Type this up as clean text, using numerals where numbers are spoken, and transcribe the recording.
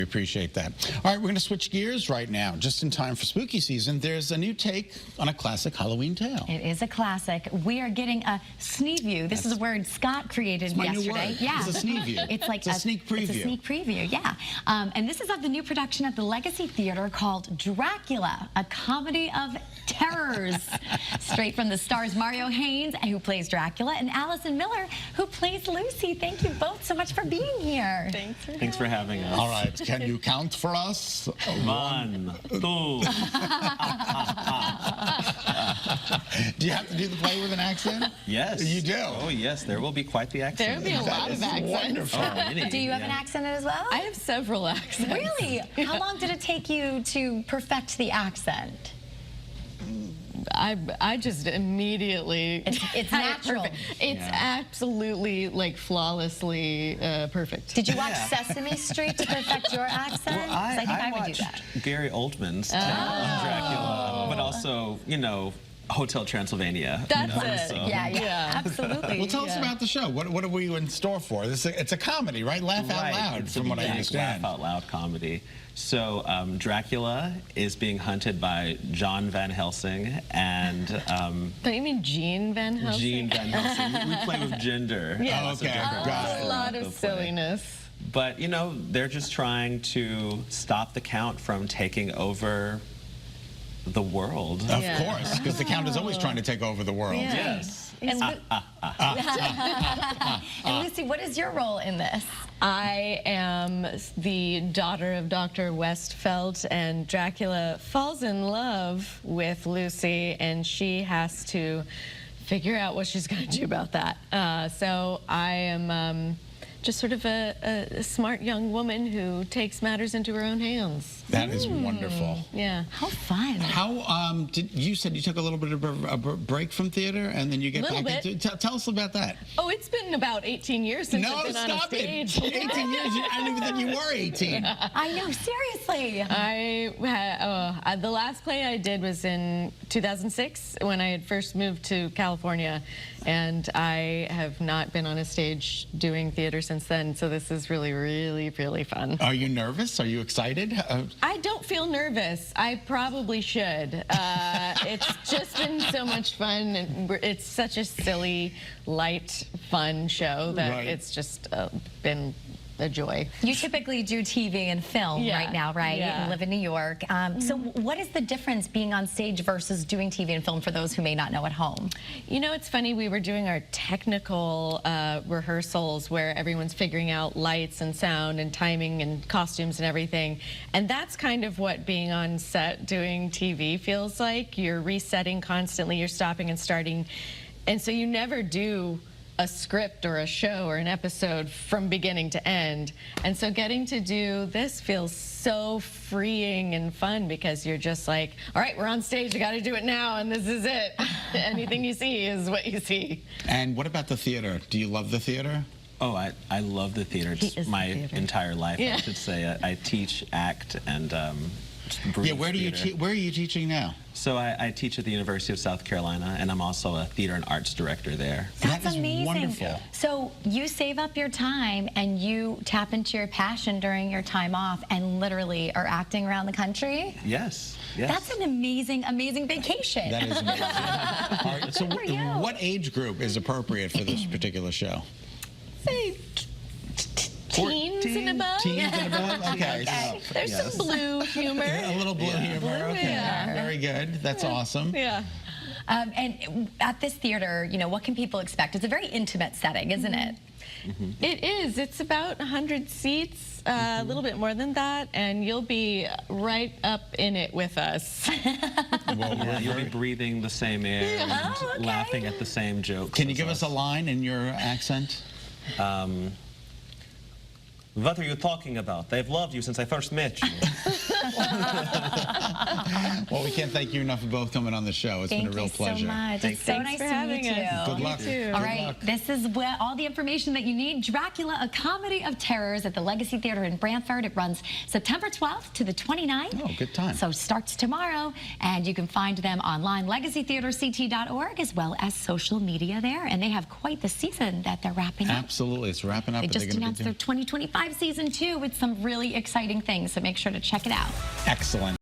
We appreciate that. All right, we're going to switch gears right now, just in time for spooky season. There's a new take on a classic Halloween tale. It is a classic. We are getting a sneeview. This is a word Scott created yesterday. New word. Yeah, it's a sneeview. It's like a sneak preview. It's a sneak preview, yeah. And this is of the new production at the Legacy Theater called Dracula, a comedy of terrors. Straight from the stars Mario Haynes, who plays Dracula, and Allison Miller, who plays Lucy. Thank you both so much for being here. Thanks for having us. All right, can you count for us? 1, 2. Do you have to do the play with an accent? Yes. You do? Oh, yes. There will be quite the accent. There will be a lot of accents. Wonderful. Oh, Do you have an accent as well? I have several accents. Really? How long did it take you to perfect the accent? I just immediately... It's natural. It's absolutely, like, flawlessly perfect. Did you watch Sesame Street to perfect your accent? Well, 'Cause I think I would do watched that. Gary Oldman's take on Dracula, but also, you know, Hotel Transylvania. That's you know, it. so. Yeah, absolutely. Well, tell us about the show. What are we in store for? It's a comedy, right? Laugh out loud, It's from what I a understand. laugh out loud comedy. So Dracula is being hunted by John Van Helsing and Don't you mean Gene Van Helsing? Gene Van Helsing. We play with gender. Yeah. Oh, okay, got it. A lot of silliness. But, you know, they're just trying to stop the Count from taking over the world. Of course, because the Count is always trying to take over the world. Yeah. Yes. And, and Lucy, what is your role in this? I am the daughter of Dr. Westfeld, and Dracula falls in love with Lucy, and she has to figure out what she's going to do about that. So I am just sort of a smart young woman who takes matters into her own hands. That is wonderful. Yeah. How fun. How you said you took a little bit of a break from theater and then you get Little back bit. into tell us about that. Oh, it's been about 18 years since I've been on a stop stage. it. 18 years. I didn't even think you were 18. I know, seriously. The last play I did was in 2006 when I had first moved to California, and I have not been on a stage doing theater since then, so this is really, really, really fun. Are you nervous? Are you excited? I don't feel nervous. I probably should. It's just been so much fun, and it's such a silly, light, fun show that it's just been a joy. You typically do TV and film right now, right? Yeah. You live in New York. So what is the difference being on stage versus doing TV and film for those who may not know at home? You know, it's funny, we were doing our technical rehearsals where everyone's figuring out lights and sound and timing and costumes and everything. And that's kind of what being on set doing TV feels like. You're resetting constantly, you're stopping and starting. And so you never do a script or a show or an episode from beginning to end. And so getting to do this feels so freeing and fun because you're just like, all right, we're on stage, I got to do it now, and this is it. Anything you see is what you see. And what about the theater? Do you love the theater? Oh, I love the theater. It's my entire life, I should say. I teach, act, and yeah, where are you teaching now? So I teach at the University of South Carolina, and I'm also a theater and arts director there. That's That is amazing. wonderful. So you save up your time and you tap into your passion during your time off and literally are acting around the country? Yes, yes. That's an amazing, amazing vacation. That is amazing. All right, so Good for you. what age group is appropriate for this particular show? Say teens and above. Teens and above? Okay. Okay. There's some blue humor. A little blue humor. Okay. Yeah. Very good. That's awesome. Yeah. And at this theater, you know, what can people expect? It's a very intimate setting, isn't it? It is. It's about 100 seats, a little bit more than that, and you'll be right up in it with us. Well, Yeah, you'll be breathing the same air and Oh, okay. laughing at the same jokes. can you give us a line in your accent? What are you talking about? They've loved you since I first met you. Well, we can't thank you enough for both coming on the show. It's been a real pleasure. Thank you so much. It's so Thanks nice for to having meet you. us. Good luck. You too. All Good right, luck. this is all the information that you need. Dracula, a Comedy of Terrors at the Legacy Theater in Brantford. It runs September 12th to the 29th. Oh, good time. So starts tomorrow, and you can find them online, legacytheaterct.org, as well as social media there. And they have quite the season that they're wrapping up. Absolutely. It's wrapping up. They but just they're gonna be announced their doing- 2025 season 2 with some really exciting things, so make sure to check it out. Excellent.